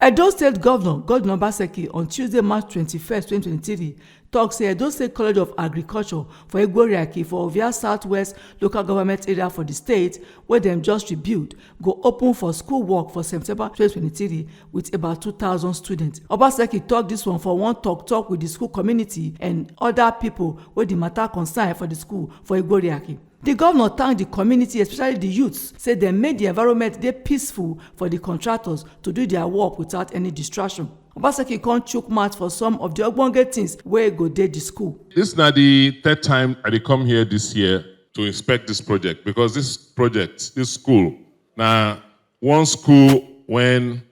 Edo State Governor Godwin Obaseki on Tuesday, March 21st, 2023, tok say Edo State College of Agriculture for Iguoriakhi for Ovia Southwest local government area for the state, wey dem just rebuild, go open for school work for September 2023 with about 2,000 students. Obaseki tok dis one for one talk with the school community and other pipo wey di matter concern for the school for Iguoriakhi. The governor thanked the community, especially the youths, say dem make the environment dey peaceful for the contractors to do their work without any distraction. Obaseki come chook mouth for some of the ogbonge things wey go dey the school. This is not the third time I dey come here this year to inspect this project, because this school, na one school when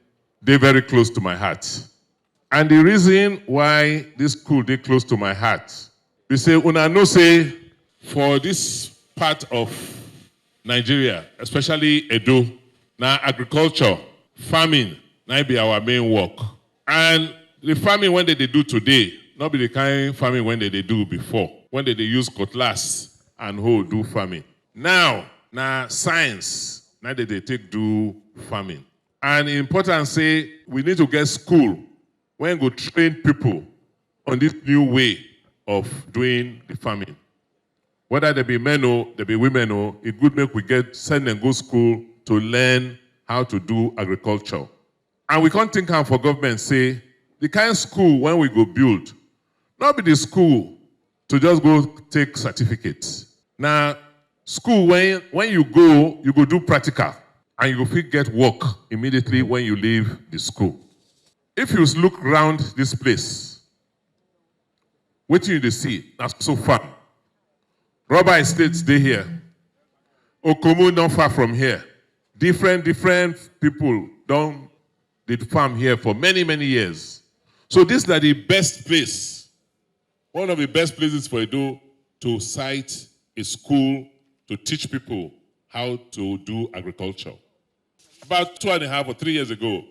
dey very close to my heart. And the reason why this school dey close to my heart, we say, una know say for this part of Nigeria, especially Edo, na agriculture, farming, na be our main work. And the farming when they do today, not be the kind farming when they do before, when they use cutlass and hoe do farming. Now, na science, now they take do farming. And important say, we need to get school when go train people on this new way of doing the farming. Whether they be men or they be women, or it good make we send them go school to learn how to do agriculture. And we can't think for government say, the kind of school when we go build, not be the school to just go take certificates. Now, school when you go do practical, and you go get work immediately when you leave the school. If you look around this place, what you see, that's so far. Rubber estates stay here. Okomu not far from here. Different people did farm here for many, many years. So this is the best place, one of the best places for Edo to site a school to teach people how to do agriculture. About 2.5 or 3 years ago,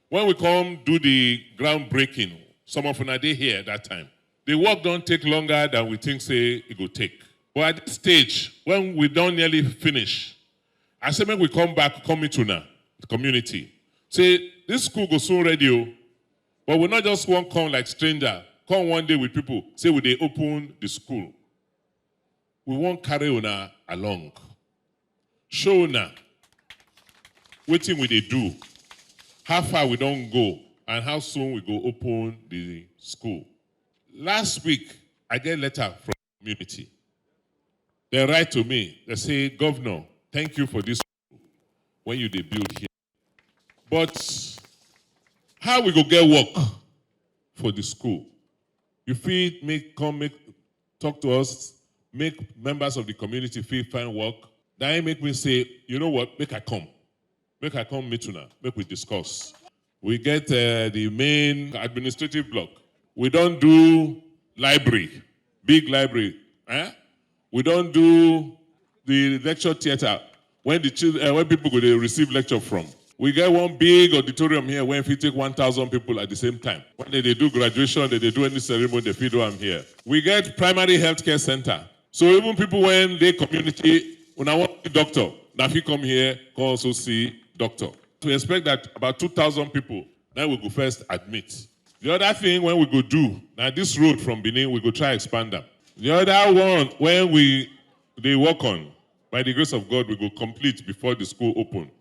when we come do the groundbreaking, some of them are here at that time. The work don't take longer than we think say it will take. But at this stage, when we don't nearly finish, I say when we come back, come into now, the community. Say, this school goes soon ready, but we not just won't come like stranger, come one day with people, say we they open the school. We won't carry una along. Show una what thing we they do, how far we don't go, and how soon we go open the school. Last week, I get a letter from the community. They write to me, they say, Governor, thank you for this school when you debut here. But how we go get work for the school? You feel talk to us, make members of the community feel find work. That make me say, you know what, make I come. Make I come meet you now, make we discuss. We get the main administrative block. We don't do library, big library. We don't do the lecture theater when when people go to receive lecture from. We get one big auditorium here where if you take 1,000 people at the same time. When they do graduation, they do any ceremony, they feed them here. We get primary healthcare center. So even people when they community, when I want a doctor, now if you come here, can also see doctor. We expect that about 2,000 people, now we go first admit. The other thing when we go do, now this road from Benin, we go try expand them. The other one, when they work on, by the grace of God, we go complete before the school open.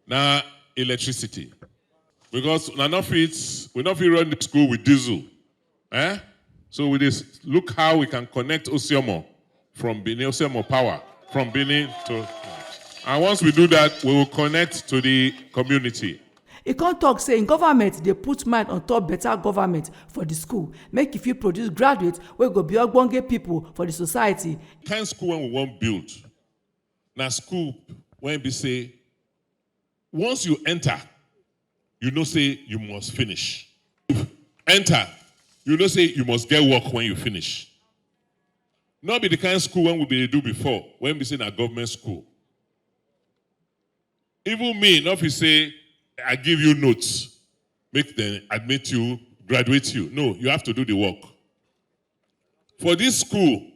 Now, electricity. Because we not fit run the school with diesel. So we just look how we can connect Osiomo from Benin, Osiomo power, from Benin to... And once we do that, we will connect to the community. E come talk say in government dey put mind on top better government for the school, make e fit produce graduates wey go be ogbonge people for the society. Kind school when we wan build, na school when be say once you enter, you know say you must finish. Enter, you know say you must get work when you finish. Not be the kind of school when we be do before, when we say na government school. Even me, not if you say I give you notes, make them admit you, graduate you. No, you have to do the work. For this school,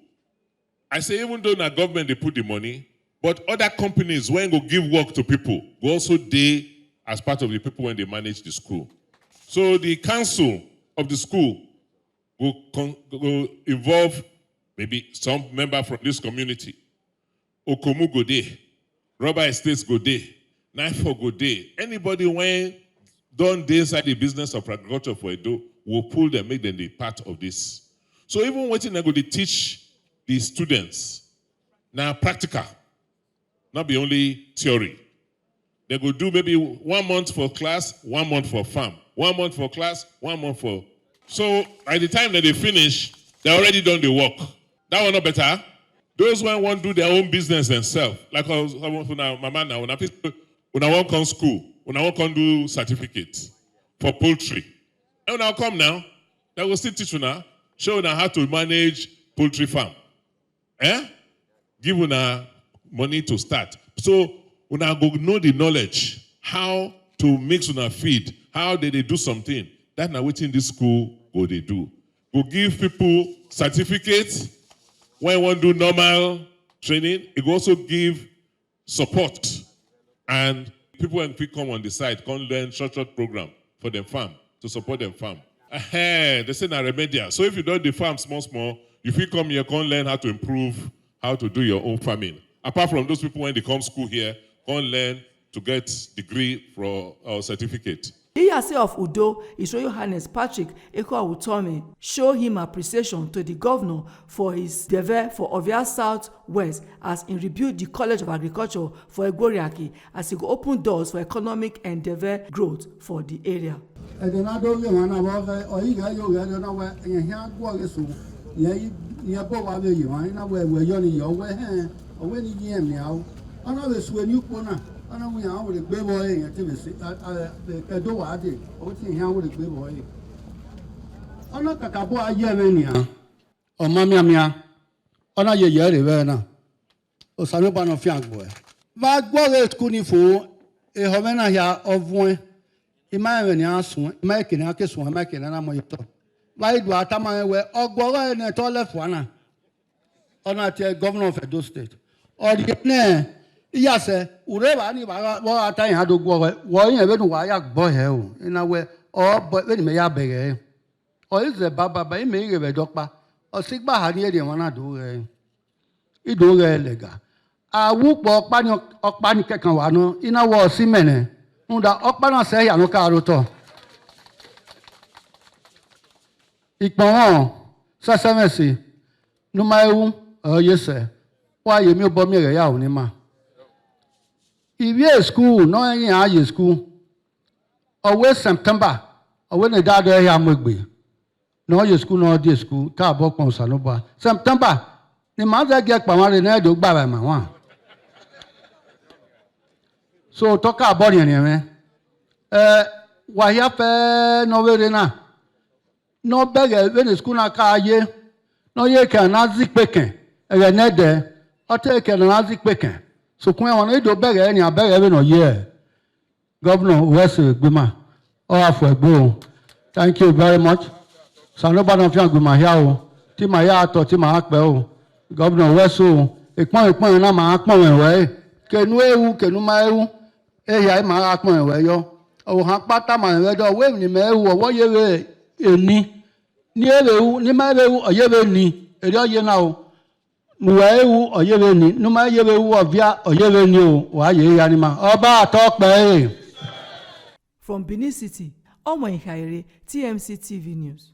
I say even though the government they put the money, but other companies when go give work to people, go also they as part of the people when they manage the school. So the council of the school will involve maybe some member from this community. Okomu go there, Rubber Estates go there, Nifo go there. Anybody when done this inside the business of agriculture for Edo will pull them, make them be part of this. So even waiting, I go to teach the students now practical, not be only theory. They go do maybe 1 month for class, 1 month for farm, 1 month for class, 1 month for. So by the time that they finish, they already done the work. That one not better. Those one want to do their own business themselves. Like my man now, when I want come school, when I want come do certificates for poultry. And when I come now, they will still teach you now, show you how to manage poultry farm. Give you money to start. So when I go know the knowledge, how to mix una feed, how they do something. That's not what in this school go they do. Go give people certificates. When you want to do normal training, it will also give support. And people when people come on the side, can learn short program for them farm, to support them farm. They say na remedial. So if you do the farm small, if you come here, can learn how to improve, how to do your own farming. Apart from those people when they come school here, can learn to get degree for our certificate. Iyase of Udo, His Royal Highness Patrick Iguoriakhi, show him appreciation to the governor for his endeavor for Ovia South West as he rebuilt the College of Agriculture for Iguoriakhi as he go open doors for economic endeavor growth for the area. Governor of Edo State. Yes, whatever any what I had to go away. Why even why I boy hell in a way or but when may I beg or is the baba by me a doctor or sick by Harry and one I do it do lega. I walk walk panic or panic cacawano in a war simene. Unda opana say I no caruto. Ikpon sasamesi no my yes sir. Why you me bomb me a yaw nima? If you're school, no any high school, always September, or when the dad I am with me. No, your school, no, this school, car book on Sanoba. September, the mother get Pamar and I do by my one. So, talk about it, man. Why have no very now? No beggar when the school na car ye, no ye can not zip picking, and you're not there, or take an zip picking. So when I want to beg any, I beg every no year. Governor West Guma, or for Bo. Thank you very much. Sanoban of Young Guma Yao, Timayato, Timakbel, Governor West, a point na Akman way. Can you my my Akman way yo? Oh, Hakpata, my weather, when you may or what you ni near the Nimaru or Yeveni, a year now. Mueu or Yeveni, no my Yevu of Via or Yevenu, why ye anima? Oba talk by. From Benin City, Omo Inhaire, TMC TV News.